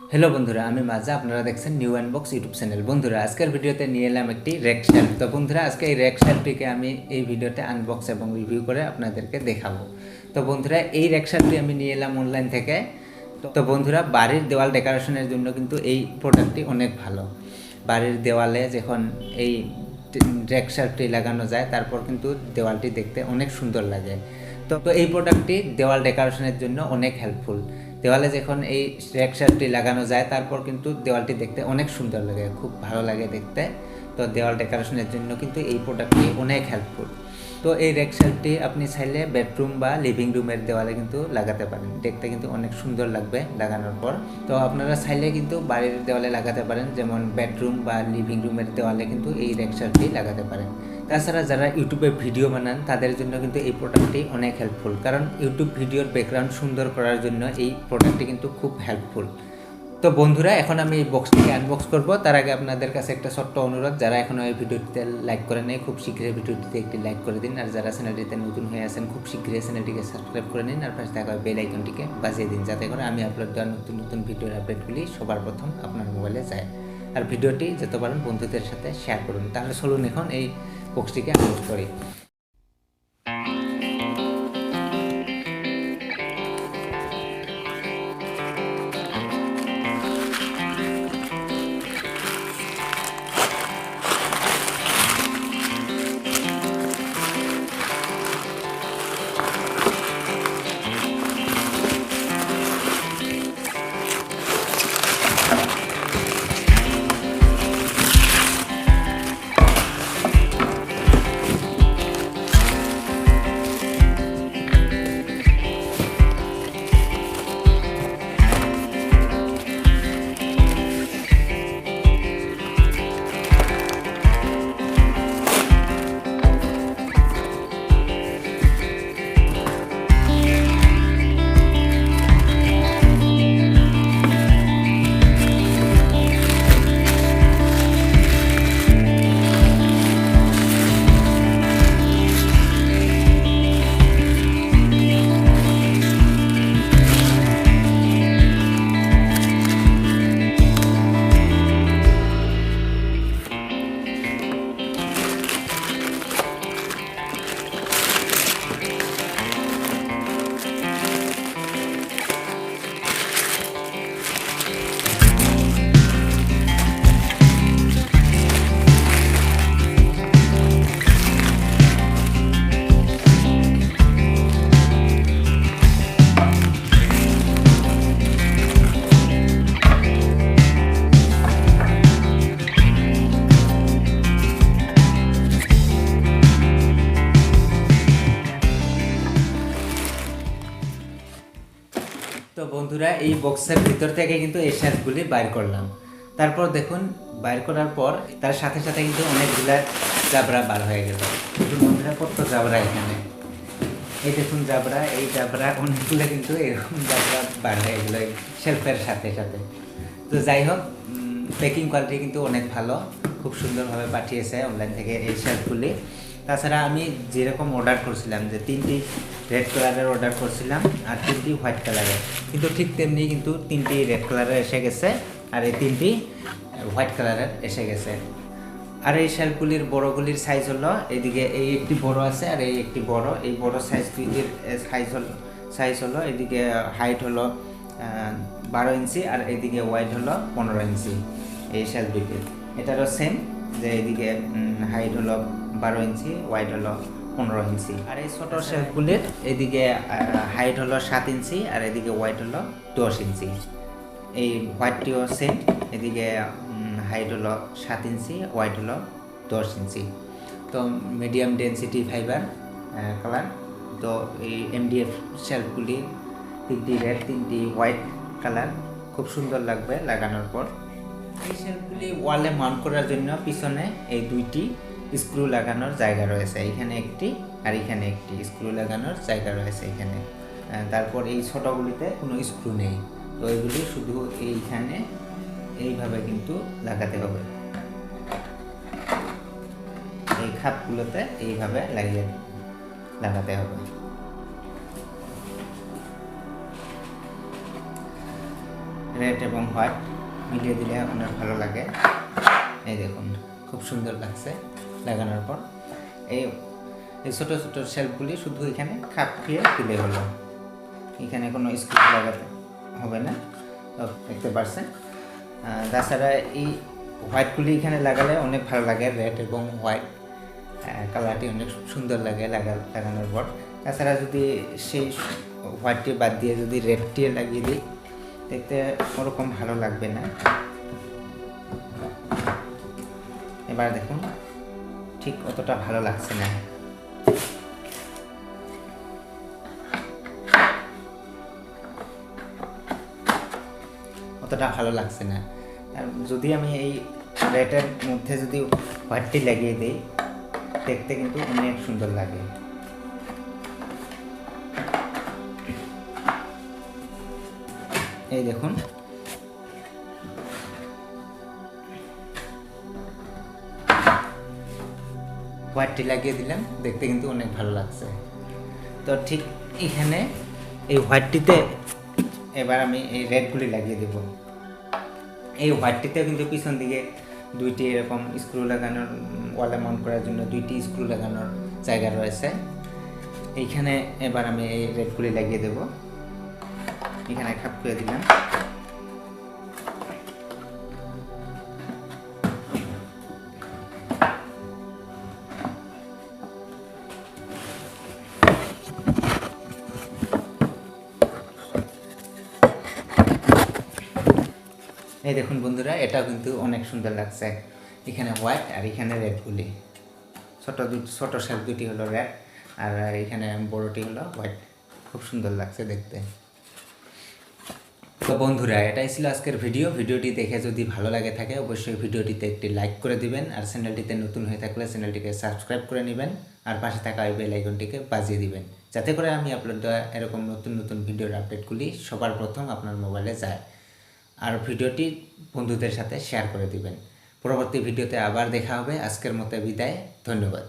Hello বন্ধুরা, আমি মাজা। আপনারা দেখছেন নিউ আনবক্স ইউটিউব চ্যানেল। বন্ধুরা, আজকের ভিডিওতে নিয়ে এলাম একটি র্যাক শেলফ। তো বন্ধুরা, আজকে এই র্যাক শেলফটিকে আমি এই ভিডিওতে আনবক্স এবং রিভিউ করে আপনাদেরকে দেখাবো। তো বন্ধুরা, এই র্যাক শেলফটি আমি নিয়ে এলাম অনলাইন থেকে। তো বন্ধুরা, বাড়ির দেওয়াল ডেকোরেশনের জন্য কিন্তু এই প্রোডাক্টটি অনেক ভালো। বাড়ির দেওয়ালে যখন এই র্যাক শেলফটি লাগানো যায়, তারপর কিন্তু দেওয়ালটি দেখতে অনেক সুন্দর লাগে। তো এই প্রোডাক্টটি দেওয়াল ডেকোরেশনের জন্য অনেক হেল্পফুল। দেওয়ালে যখন এই র্যাক শেলফটি লাগানো যায়, তারপর কিন্তু দেওয়ালটি দেখতে অনেক সুন্দর লাগে, খুব ভালো লাগে দেখতে। তো দেওয়াল ডেকোরেশনের জন্য কিন্তু এই প্রোডাক্টটি অনেক হেল্পফুল। তো এই র্যাক শেলফটি আপনি চাইলে বেডরুম বা লিভিং রুমের দেওয়ালে কিন্তু লাগাতে পারেন, দেখতে কিন্তু অনেক সুন্দর লাগবে লাগানোর পর। তো আপনারা চাইলে কিন্তু বাড়ির দেওয়ালে লাগাতে পারেন, যেমন বেডরুম বা লিভিং রুমের দেওয়ালে কিন্তু এই র্যাক শেলফটি লাগাতে পারেন। তাছাড়া যারা ইউটিউবে ভিডিও বানান, তাদের জন্য কিন্তু এই প্রোডাক্টটি অনেক হেল্পফুল, কারণ ইউটিউব ভিডিওর ব্যাকগ্রাউন্ড সুন্দর করার জন্য এই প্রোডাক্টটি কিন্তু খুব হেল্পফুল। তো বন্ধুরা, এখন আমি এই বক্সটিকে আনবক্স করব। তার আগে আপনাদের কাছে একটা ছোট্ট অনুরোধ, যারা এখনও এই ভিডিওটিতে লাইক করে নেই, খুব শীঘ্রই ভিডিওটিতে একটি লাইক করে দিন। আর যারা চ্যানেলটিতে নতুন হয়ে আছেন, খুব শীঘ্রই চ্যানেলটিকে সাবস্ক্রাইব করে নিন, আর পাশে থাকা বেল আইকনটিকে বাজিয়ে দিন, যাতে করে আমি আপলোড দেওয়ার নতুন নতুন ভিডিওর আপডেটগুলি সবার প্রথম আপনার মোবাইলে যায়। আর ভিডিওটি যত পারেন বন্ধুদের সাথে শেয়ার করুন। তাহলে চলুন এখন এই বক্সটিকে আনবক্স করি। তো বন্ধুরা, এই বক্সের ভিতর থেকে কিন্তু এই শেলফগুলি বাইর করলাম। তারপর দেখুন, বাইর করার পর তার সাথে সাথে কিন্তু অনেকগুলা জাবরা বার হয়ে গেল। দেখুন বন্ধুরা, কত জাবরা এখানে। এই দেখুন জাবরা, এই জাবরা অনেকগুলো কিন্তু এরকম জাবরা বার হয়ে গেল এই শেলফের সাথে সাথে। তো যাই হোক, প্যাকিং কোয়ালিটি কিন্তু অনেক ভালো, খুব সুন্দরভাবে পাঠিয়েছে অনলাইন থেকে এই শেলফগুলি। তাছাড়া আমি যেরকম অর্ডার করছিলাম, যে 3টি রেড কালারের অর্ডার করছিলাম আর 3টি হোয়াইট কালারের, কিন্তু ঠিক তেমনি কিন্তু 3টি রেড কালারের এসে গেছে আর এই 3টি হোয়াইট কালারের এসে গেছে। আর এই শেলফগুলির বড়গুলির সাইজ হলো, এইদিকে এই একটি বড় আছে আর এই একটি বড়। এই বড় সাইজ দুইটির সাইজ হলো এদিকে হাইট হলো 12 ইঞ্চি আর এইদিকে ওয়াইড হলো 15 ইঞ্চি। এই শেলফ দুইটির এটারও সেম, যে এইদিকে হাইট হলো 12 ইঞ্চি, ওয়াইড হলো 15 ইঞ্চি। আর এই ছোটো শেলফগুলির এদিকে হাইট হলো 7 ইঞ্চি আর এদিকে ওয়াইড হলো 10 ইঞ্চি। এই হোয়াইটটিও সেম, এদিকে হাইট হলো 7 ইঞ্চি, ওয়াইড হলো 10 ইঞ্চি। তো মিডিয়াম ডেন্সিটি ফাইবার কালার। তো এই এমডিএফ শেলফগুলি 3টি রেড 3টি হোয়াইট কালার, খুব সুন্দর লাগবে লাগানোর পর। এই শেলফগুলি ওয়ালে মাউন্ট করার জন্য পিছনে এই 2টি স্ক্রু লাগানোর জায়গা রয়েছে, এইখানে একটি আর এখানে একটি স্ক্রু লাগানোর জায়গা রয়েছে এখানে। তারপর এই ছোটোগুলিতে কোনো স্ক্রু নেই, তো এগুলি শুধু এইখানে এইভাবে কিন্তু লাগাতে হবে, এই খাপগুলোতে এইভাবে লাগাতে হবে। রেড এবং হোয়াইট মিলিয়ে দিলে অনেক ভালো লাগে। এই দেখুন খুব সুন্দর লাগছে লাগানোর পর। এই ছোটো ছোটো শেলফগুলি শুধু এখানে খাপ খেয়ে দিলে হলো, এখানে কোনো স্ক্রু লাগাতে হবে না, দেখতে পারছেন। তাছাড়া এই হোয়াইটগুলি এখানে লাগালে অনেক ভালো লাগে, রেড এবং হোয়াইট কালারটি অনেক সুন্দর লাগে লাগানোর পর। তাছাড়া যদি সেই হোয়াইটটি বাদ দিয়ে যদি রেডটি লাগিয়ে দিই দেখতে ওরকম ভালো লাগবে না। এবার দেখুন ঠিক অতটা ভালো লাগছে না। অতটা ভালো লাগছে না। আর যদি আমি এই রেডের মধ্যে যদি হোয়াইটটি লাগিয়ে দিই দেখতে কিন্তু অনেক সুন্দর লাগে। এই দেখুন হোয়াইটটি লাগিয়ে দিলাম, দেখতে কিন্তু অনেক ভালো লাগছে। তো ঠিক এখানে এই হোয়াইটটিতে এবার আমি এই রেডগুলি লাগিয়ে দেব। এই হোয়াইটটিতে কিন্তু পিছন দিকে দুইটি এরকম স্ক্রু লাগানোর, ওয়ালে মাউন্ট করার জন্য দুইটি স্ক্রু লাগানোর জায়গা রয়েছে। এইখানে এবার আমি এই রেডগুলি লাগিয়ে দেব। এখানে খাপ করে দিলাম। এই দেখুন বন্ধুরা, এটাও কিন্তু অনেক সুন্দর লাগছে। এখানে হোয়াইট আর এখানে রেডগুলি, ছোট শেল দুটি হলো রেড আর এখানে বড়টি হলো হোয়াইট, খুব সুন্দর লাগছে দেখতে। তো বন্ধুরা, এটাই ছিল আজকের ভিডিওটি দেখে যদি ভালো লাগে থাকে অবশ্যই ভিডিওটিতে একটি লাইক করে দিবেন, আর চ্যানেলটিতে নতুন হয়ে থাকলে চ্যানেলটিকে সাবস্ক্রাইব করে নেবেন, আর পাশে থাকা ওই বেল আইকনটিকে বাজিয়ে দিবেন, যাতে করে আমি আপলোড দেওয়া এরকম নতুন নতুন ভিডিওর আপডেটগুলি সবার প্রথম আপনার মোবাইলে যায়। আর ভিডিওটি বন্ধুদের সাথে শেয়ার করে দিবেন। পরবর্তী ভিডিওতে আবার দেখা হবে। আজকের মতো বিদায়, ধন্যবাদ।